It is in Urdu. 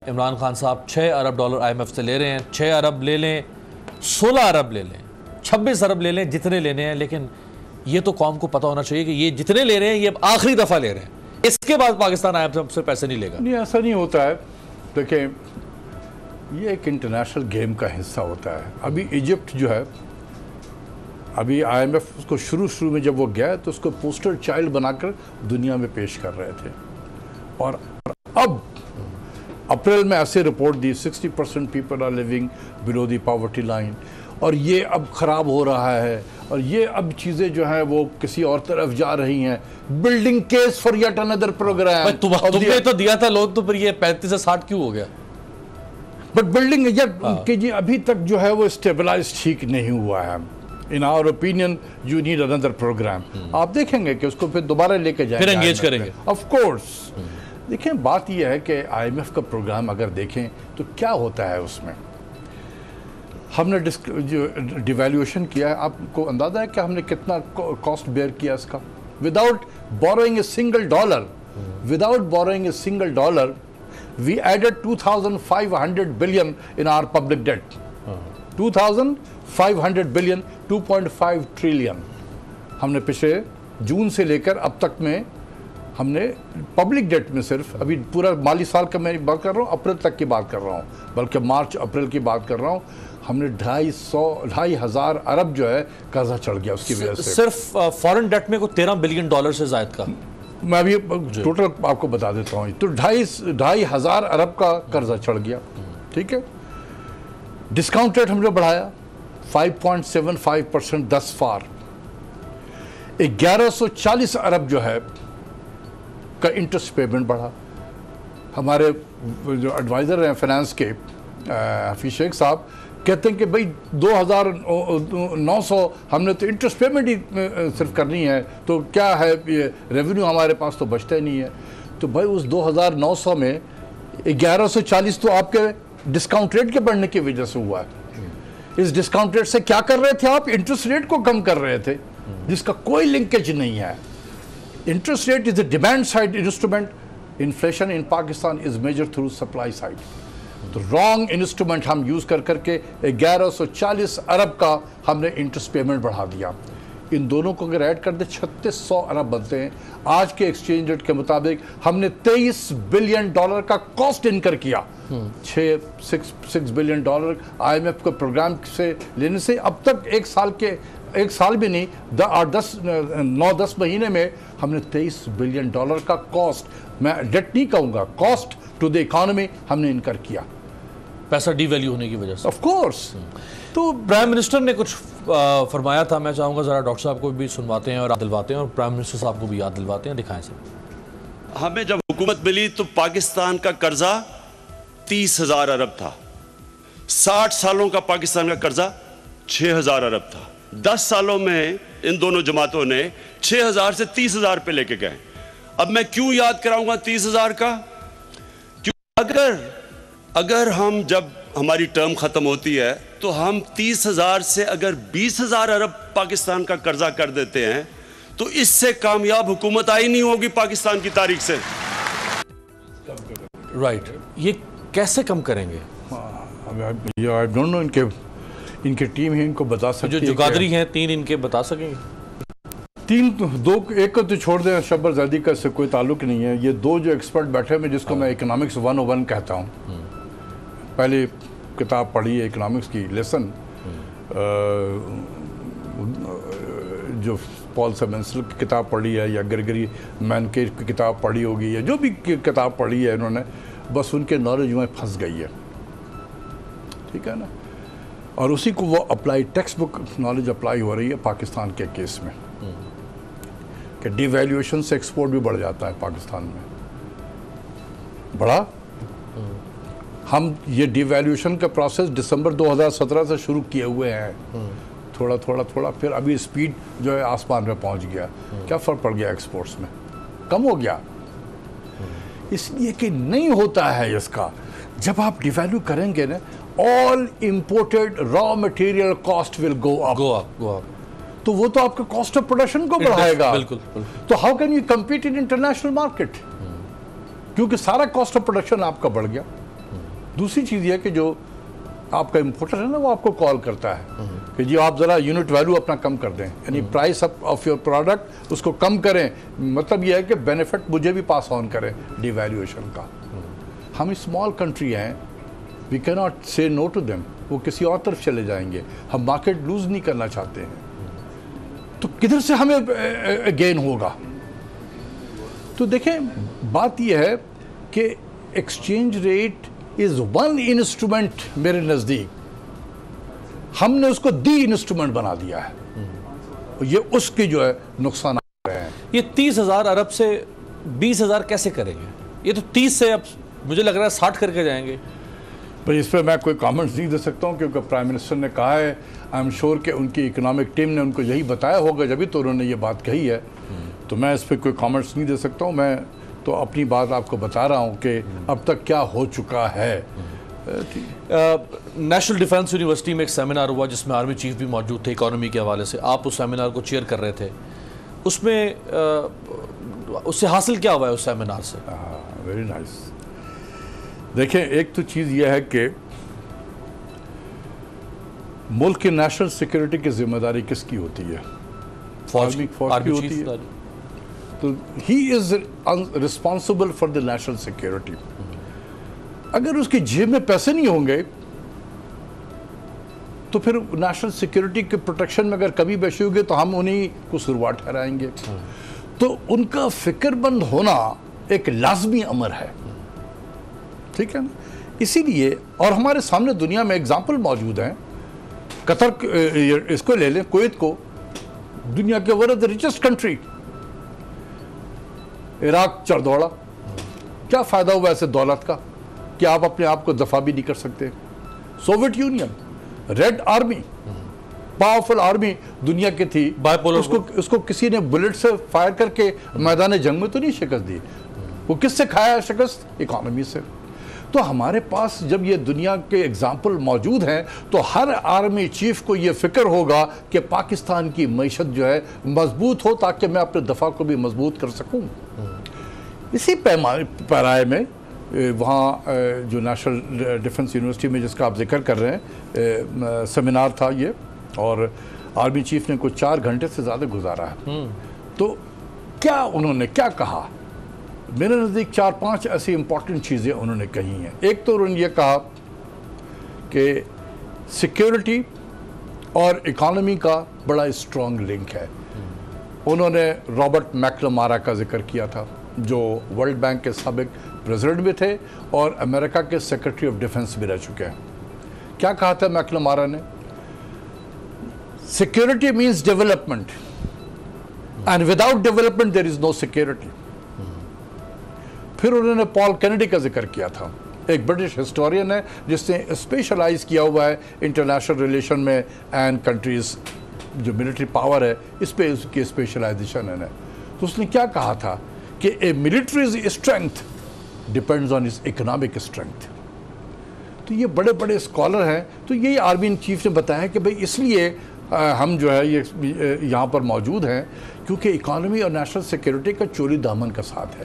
عمران خان صاحب 6 ارب ڈالر آئی ایم ایف سے لے رہے ہیں. 6 ارب لے لیں, 16 ارب لے لیں, 26 ارب لے لیں, جتنے لینے ہیں, لیکن یہ تو قوم کو پتہ ہونا چاہیے کہ یہ جتنے لے رہے ہیں یہ آخری دفعہ لے رہے ہیں, اس کے بعد پاکستان آئی ایم ایف سے پیسے نہیں لے گا. نہیں, ایسا نہیں ہوتا ہے. دیکھیں, یہ ایک انٹرنیشنل گیم کا حصہ ہوتا ہے. ابھی ایجپٹ جو ہے, ابھی آئی ایم ایف اس کو شروع میں جب وہ گیا تو اس کو پوسٹر چائلڈ بنا کر دنیا میں پیش کر رہے تھے, اور اب اپریل میں ایسے رپورٹ دی 60% people are living below the poverty line, اور یہ اب خراب ہو رہا ہے, اور یہ اب چیزیں جو ہیں وہ کسی اور طرف جا رہی ہیں. Building case for yet another programme. تم نے تو دیا تھا لون, تو پھر یہ 35 سے 60 کیوں ہو گیا؟ بٹ بلڈنگ کہ جی ابھی تک جو ہے وہ اسٹیبلائز ٹھیک نہیں ہوا ہے. In our opinion, you need another program. آپ دیکھیں گے کہ اس کو پھر دوبارہ لے کے جائیں گے, پھر انگیج کریں گے. Of course. دیکھیں, بات یہ ہے کہ آئی ایم ایف کا پروگرام اگر دیکھیں تو کیا ہوتا ہے اس میں. ہم نے جو ڈیویلیوشن کیا ہے, آپ کو اندازہ ہے کہ ہم نے کتنا کاسٹ بیئر کیا اس کا. Without borrowing a single dollar, we added 2,500 billion in our public debt. 2,500 billion, 2.5 trillion. ہم نے پچھلے جون سے لے کر اب تک میں ہم نے پبلک ڈیٹ میں صرف, ابھی پورا مالی سال کا میں بات کر رہا ہوں, اپریل تک کی بات کر رہا ہوں, بلکہ مارچ اپریل کی بات کر رہا ہوں, ہم نے 2,500 ارب جو ہے قرضہ چڑھ گیا اس کی وجہ سے. صرف فورن ڈیٹ میں کو $13 بلین سے زائد کا. میں ابھی ٹوٹل آپ کو بتا دیتا ہوں. تو 2,500 ارب کا قرضہ چڑھ گیا. ٹھیک ہے. ڈسکاؤنٹ ریٹ ہم نے بڑھایا 5.75% thus far. 1140 ارب جو ہے کا انٹرسٹ پیمنٹ بڑھا. ہمارے جو ایڈوائزر ہیں فائنانس کے, حفیظ شیخ صاحب, کہتے ہیں کہ بھئی 2,900 ہم نے تو انٹرسٹ پیمنٹ ہی صرف کرنی ہے, تو کیا ہے ریونیو ہمارے پاس تو بچتا ہی نہیں ہے. تو بھائی اس 2,900 میں 1140 تو آپ کے ڈسکاؤنٹ ریٹ کے بڑھنے کی وجہ سے ہوا ہے. اس ڈسکاؤنٹ ریٹ سے کیا کر رہے تھے آپ؟ انٹرسٹ ریٹ کو کم کر رہے تھے, جس کا کوئی لنکیج نہیں ہے. Interest rate is a demand side instrument. Inflation in Pakistan is major through supply side. تو رانگ انسٹرومنٹ ہم یوز کر کے 1140 ارب کا ہم نے انٹرسٹ پیمنٹ بڑھا دیا. ان دونوں کو اگر ایڈ کر دیں 3600 ارب بنتے ہیں. آج کے ایکسچینج ریٹ کے مطابق ہم نے $23 بلین کا کاسٹ انکر کیا. 6 بلین آئی ایم ایف کے پروگرام سے لینے سے اب تک ایک سال بھی نہیں, 9-10 مہینے میں ہم نے $23 بلین کا کاسٹ, میں ڈیٹ نہیں کہوں گا, کاسٹ ٹو دی اکانومی ہم نے انکر کیا. پیسہ ڈی ویلیو ہونے کی وجہ سے. Of course. تو پرائم منسٹر نے کچھ فرمایا تھا, میں چاہوں گا ذرا ڈاکٹر صاحب کو بھی سنواتے ہیں اور یاد دلواتے ہیں, اور پرائم منسٹر صاحب کو بھی یاد دلواتے ہیں. دکھائیں سر. ہمیں جب حکومت ملی تو پاکستان کا قرضہ 30,000 ارب تھا. 60 سالوں کا پاکستان کا قرضہ 6,000 ارب تھا. 10 سالوں میں ان دونوں جماعتوں نے 6,000 سے 30,000 پہ لے کے گئے. اب میں کیوں یاد کراؤں گا 30,000 کا؟ کیونکہ اگر ہم جب ہماری ٹرم ختم ہوتی ہے تو ہم 30,000 سے اگر 20,000 ارب پاکستان کا قرضہ کر دیتے ہیں تو اس سے کامیاب حکومت آئی نہیں ہوگی پاکستان کی تاریخ سے. رائٹ. یہ کیسے کم کریں گے؟ I don't know, ان کے ٹیم ہی ان کو بتا سکتی ہے. جو قادری ہیں 3 ان کے بتا سکیں گے. 2 ایک کو تو چھوڑ دیں, شبر زیدی کا اس سے کوئی تعلق نہیں ہے. یہ 2 جو ایکسپرٹ بیٹھے ہوئے جس کو میں اکنامکس 101 کہتا ہوں. پہلے کتاب پڑھی ہے اکنامکس کی لیسن, جو پال سیمنسل کی کتاب پڑھی ہے یا گرگری مینکیج کی کتاب پڑھی ہوگی یا جو بھی کتاب پڑھی ہے انہوں نے, بس ان کے نالج میں پھنس گئی ہے. ٹھیک ہے نا. اور اسی کو وہ apply, text book knowledge apply ہو رہی ہے پاکستان کے کیس میں, کہ ڈی ویلیویشن سے ایکسپورٹ بھی بڑھ جاتا ہے پاکستان میں. بڑھا. ہم یہ ڈی ویلیویشن کا پروسیس دسمبر 2017 سے شروع کیے ہوئے ہیں. تھوڑا پھر ابھی سپیڈ جو ہے آسمان میں پہنچ گیا. کیا فرق پڑ گیا ایکسپورٹس میں؟ کم ہو گیا. اس لیے کہ نہیں ہوتا ہے اس کا. جب آپ ڈی ویلیو کریں گے نا, all imported raw material cost will go up. تو وہ تو آپ کے کاسٹ آف پروڈکشن کو بڑھائے گا. تو how can you compete in international market? کیونکہ سارا کاسٹ آف پروڈکشن آپ کا بڑھ گیا. دوسری چیز یہ ہے کہ جو آپ کا امپورٹر ہے نا وہ آپ کو کال کرتا ہے کہ جی آپ ذرا یونٹ ویلیو اپنا کم کر دیں، یعنی پرائس آف یور پروڈکٹ اس کو کم کریں، مطلب یہ ہے کہ بینیفٹ مجھے بھی پاس آن کریں ڈی ویلیویشن کا۔ ہم اسمال کنٹری ہیں، وی کی ناٹ سے نو ٹو دیم، وہ کسی اور طرف چلے جائیں گے، ہم مارکیٹ لوز نہیں کرنا چاہتے ہیں، تو کدھر سے ہمیں گین ہوگا؟ تو دیکھیں بات یہ ہے کہ exchange rate is one instrument میرے نزدیک، ہم نے اس کو دی انسٹرومنٹ بنا دیا ہے، یہ اس کے جو ہے نقصانات ہیں۔ یہ 30,000 ارب سے 20,000 کیسے کریں گے؟ یہ تو 30 سے اب مجھے لگ رہا ہے 60 کر کے جائیں گے۔ بھئی اس پہ میں کوئی کامنٹس نہیں دے سکتا ہوں، کیونکہ پرائم منسٹر نے کہا ہے، آئی ایم شور کہ ان کی اکنامک ٹیم نے ان کو یہی بتایا ہوگا جبھی تو انہوں نے یہ بات کہی ہے، تو میں اس پہ کوئی کامنٹس نہیں دے سکتا ہوں، میں تو اپنی بات آپ کو بتا رہا ہوں کہ اب تک کیا ہو چکا ہے۔ نیشنل ڈیفنس یونیورسٹی میں ایک سیمینار ہوا جس میں آرمی چیف بھی موجود تھے اکانومی کے حوالے سے، آپ اس سیمینار کو چیئر کر رہے تھے، اس میں اس سے حاصل کیا ہوا ہے اس سیمینار سے؟ Very nice. دیکھیں ایک تو چیز یہ ہے کہ ملک کی نیشنل سیکیورٹی کی ذمہ داری کس کی ہوتی ہے؟ فوج کی ہوتی ہے، تو he is responsible for the national security. اگر اس کی جیب میں پیسے نہیں ہوں گے تو پھر نیشنل سیکیورٹی کے پروٹیکشن میں اگر کمی بیشی ہوگی تو ہم انہیں کو قصوروار ٹھہرائیں گے، تو ان کا فکر مند ہونا ایک لازمی امر ہے، ٹھیک ہے نا؟ اسی لیے، اور ہمارے سامنے دنیا میں اگزامپل موجود ہیں، قطر اس کو لے لیں، کویت کو، دنیا کے one of the richest country, Iraq چڑھ دوڑا، کیا فائدہ ہوا ایسے دولت کا کہ آپ اپنے آپ کو دفاع بھی نہیں کر سکتے؟ Soviet Union, red army, powerful army دنیا کی تھی، اس کو کسی نے بلٹ سے فائر کر کے میدان جنگ میں تو نہیں شکست دی، وہ کس سے کھایا شکست؟ اکانومی سے۔ تو ہمارے پاس جب یہ دنیا کے اگزامپل موجود ہیں تو ہر آرمی چیف کو یہ فکر ہوگا کہ پاکستان کی معیشت جو ہے مضبوط ہو تاکہ میں اپنے دفاع کو بھی مضبوط کر سکوں۔ اسی پیرائے میں وہاں جو نیشنل ڈیفنس یونیورسٹی میں جس کا آپ ذکر کر رہے ہیں سیمینار تھا یہ، اور آرمی چیف نے کوئی 4 گھنٹے سے زیادہ گزارا ہے، تو کیا انہوں نے کیا کہا؟ میرے نزدیک 4-5 ایسی امپورٹنٹ چیزیں انہوں نے کہی ہیں۔ ایک تو انہوں نے یہ کہا کہ سیکیورٹی اور اکانومی کا بڑا اسٹرانگ لنک ہے۔ انہوں نے رابرٹ میکلمارا کا ذکر کیا تھا جو ورلڈ بینک کے سابق پریزیڈنٹ بھی تھے اور امریکہ کے سیکرٹری آف ڈیفنس بھی رہ چکے ہیں۔ کیا کہا تھا میکلمارا نے؟ Security means development, and without development there is no security. پھر انہوں نے پال کینیڈی کا ذکر کیا تھا، ایک برٹش ہسٹورین ہے جس نے اسپیشلائز کیا ہوا ہے انٹرنیشنل ریلیشن میں اینڈ کنٹریز جو ملٹری پاور ہے اس پہ اس کی اسپیشلائزیشن ہے۔ تو اس نے کیا کہا تھا کہ a military's strength depends on its economic strength. تو یہ بڑے بڑے اسکالر ہیں، تو یہی آرمی چیف نے بتایا کہ بھئی اس لیے ہم جو ہے یہ یہاں پر موجود ہیں کیونکہ اکانومی اور نیشنل سیکیورٹی کا چولی دامن کا ساتھ ہے۔